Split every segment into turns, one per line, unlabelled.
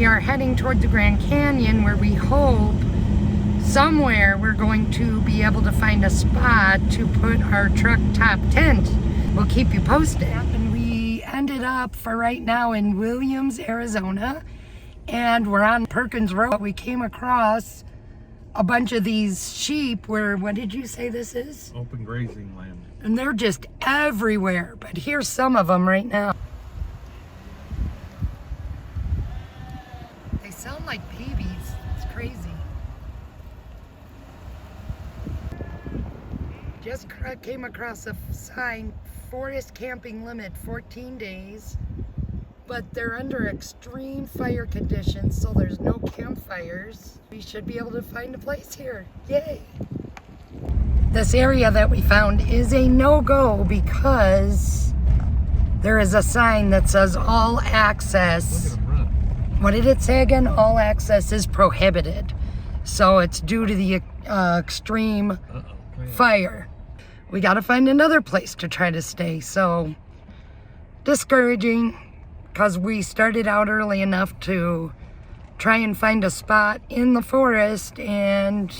we are heading toward the Grand Canyon, where we hope somewhere we're going to be able to find a spot to put our truck top tent. We'll keep you posted. And we ended up for right now in Williams, Arizona, and we're on Perkins Road. We came across a bunch of these sheep where, what did you say this is?
Open grazing land. And
they're just everywhere, but here's some of them right now. They sound like babies. It's crazy. Just came across a sign, forest camping limit, 14 days. But they're under extreme fire conditions, so there's no campfires. We should be able to find a place here. Yay! This area that we found is a no-go because there is a sign that says all access. What did it say again? All access is prohibited. So it's due to the extreme fire. We gotta find another place to try to stay. So discouraging, because we started out early enough to try and find a spot in the forest and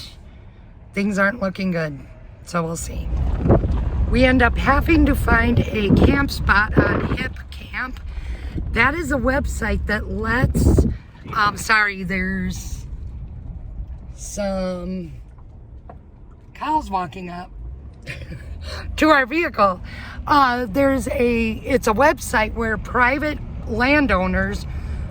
things aren't looking good. So we'll see. We end up having to find a camp spot on Hip Camp. That is a website that lets, there's some cows walking up to our vehicle. It's a website where private landowners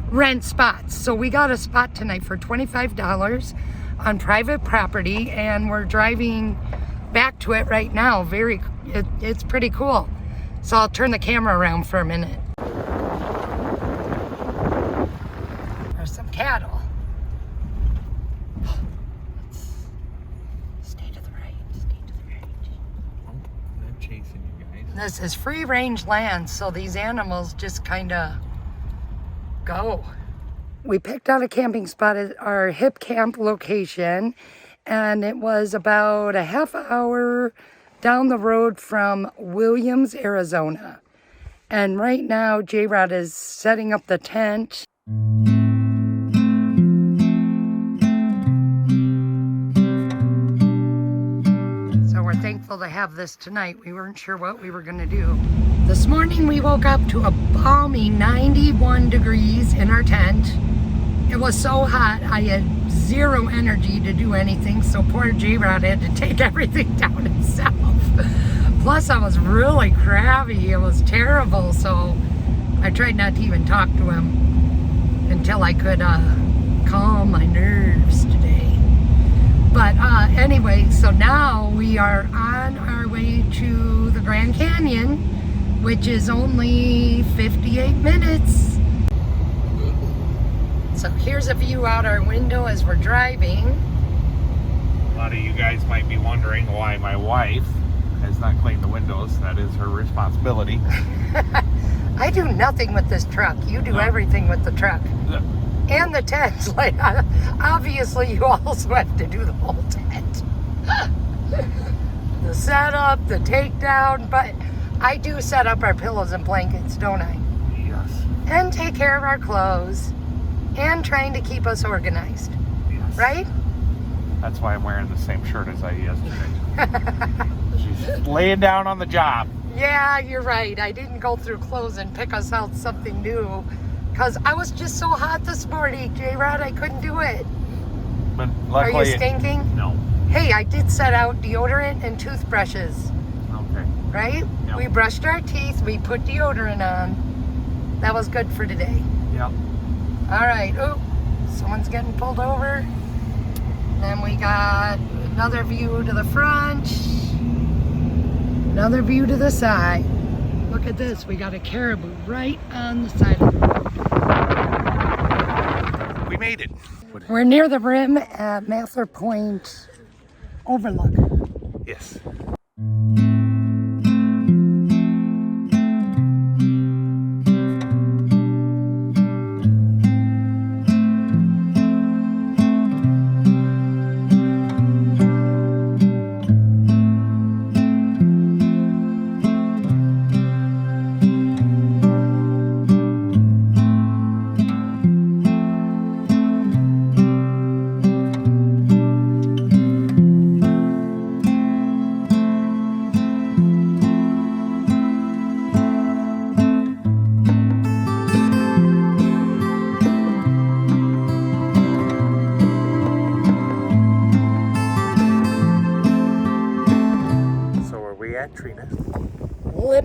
rent spots. So we got a spot tonight for $25 on private property, and we're driving back to it right now. It's pretty cool. So I'll turn the camera around for a minute. There's some cattle. Stay to the right. Stay to the right.
Oh, they're chasing you guys.
This is free range land, so these animals just kind of go. We picked out a camping spot at our Hip Camp location, and it was about a half hour down the road from Williams, Arizona. And right now, Jayrod is setting up the tent. So we're thankful to have this tonight. We weren't sure what we were gonna do. This morning we woke up to a balmy 91 degrees in our tent. It was so hot, I had zero energy to do anything, so poor Jayrod had to take everything down himself. Plus I was really crabby, it was terrible, so I tried not to even talk to him until I could calm my nerves today. But anyway, so now we are on our way to the Grand Canyon, which is only 58 minutes. So here's a view out our window as we're driving.
A lot of you guys might be wondering why my wife has not cleaned the windows. That is her responsibility.
I do nothing with this truck. You do everything with the truck. And the tent. Like, obviously you also have to do the whole tent. The setup, the takedown, but I do set up our pillows and blankets, don't I?
Yes.
And take care of our clothes. And trying to keep us organized.
Yes.
Right?
That's why I'm wearing the same shirt as I yesterday. She's laying down on the job.
Yeah, you're right. I didn't go through clothes and pick us out something new, because I was just so hot this morning, Jayrod, I couldn't do it.
But luckily,
are you stinking?
No.
Hey, I did set out deodorant and toothbrushes.
Okay.
Right?
Yep.
We brushed our teeth, we put deodorant on. That was good for today.
Yep.
All right. Oh, someone's getting pulled over. Then we got another view to the front. Another view to the side. Look at this. We got a caribou right on the side of the road.
We made it.
We're near the rim at Mather Point Overlook.
Yes.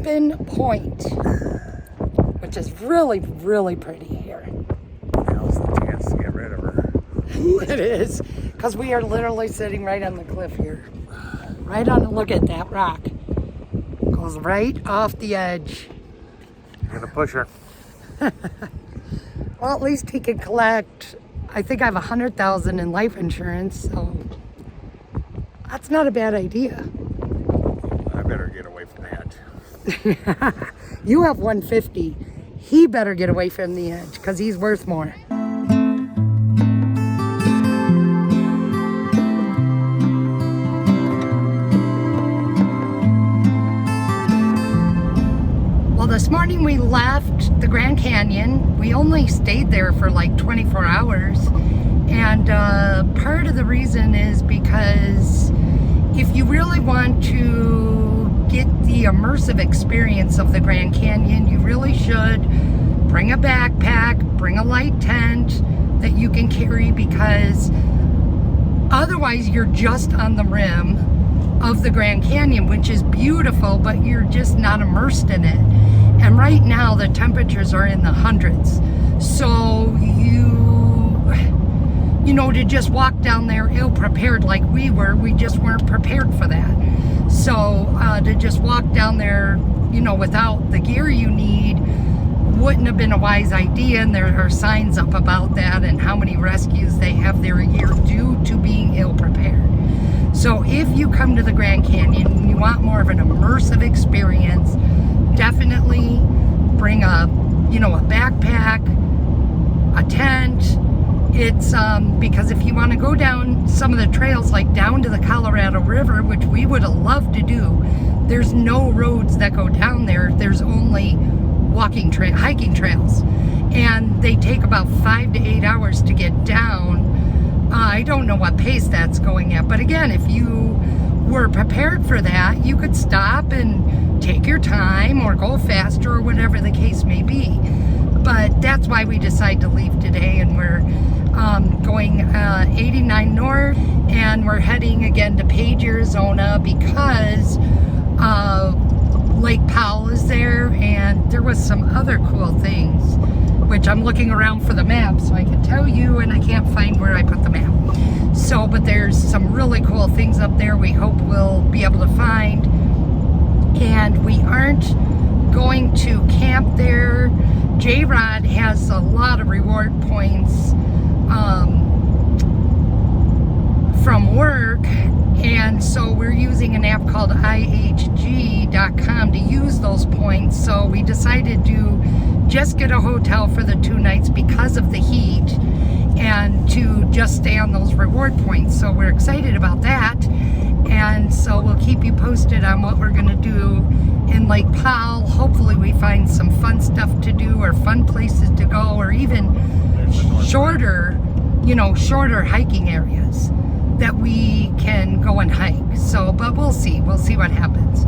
Open Point, which is really, really pretty here.
Now's the chance to get rid of her.
It is, because we are literally sitting right on the cliff here. Right on, look at that rock. Goes right off the edge.
I'm gonna push her.
Well, at least he can collect, I think I have $100,000 in life insurance, so that's not a bad idea.
I better get away from that.
You have 150. He better get away from the edge because he's worth more. Well, this morning we left the Grand Canyon. We only stayed there for like 24 hours. And part of the reason is because if you really want to get the immersive experience of the Grand Canyon, you really should bring a backpack, bring a light tent that you can carry, because otherwise you're just on the rim of the Grand Canyon, which is beautiful, but you're just not immersed in it. And right now the temperatures are in the hundreds. So you know, to just walk down there ill-prepared like we were, we just weren't prepared for that. So to just walk down there, you know, without the gear you need wouldn't have been a wise idea. And there are signs up about that and how many rescues they have there a year due to being ill-prepared. So if you come to the Grand Canyon and you want more of an immersive experience, definitely bring a backpack, a tent. It's because if you want to go down some of the trails, like down to the Colorado River, which we would have loved to do, there's no roads that go down there. There's only hiking trails, and they take about 5 to 8 hours to get down. I don't know what pace that's going at, but again, if you were prepared for that, you could stop and take your time or go faster or whatever the case may be. But that's why we decided to leave today, and we're going 89 north, and we're heading again to Page, Arizona, because Lake Powell is there, and there was some other cool things, which I'm looking around for the map so I can tell you, and I can't find where I put the map. So, but there's some really cool things up there we hope we'll be able to find. And we aren't going to camp there. Jayrod has a lot of reward points from work, and so we're using an app called ihg.com to use those points. So we decided to just get a hotel for the 2 nights because of the heat, and to just stay on those reward points. So we're excited about that, and so we'll keep you posted on what we're going to do in Lake Powell. Hopefully we find some fun stuff to do, or fun places to go, or even shorter hiking areas that we can go and hike. So, but we'll see what happens.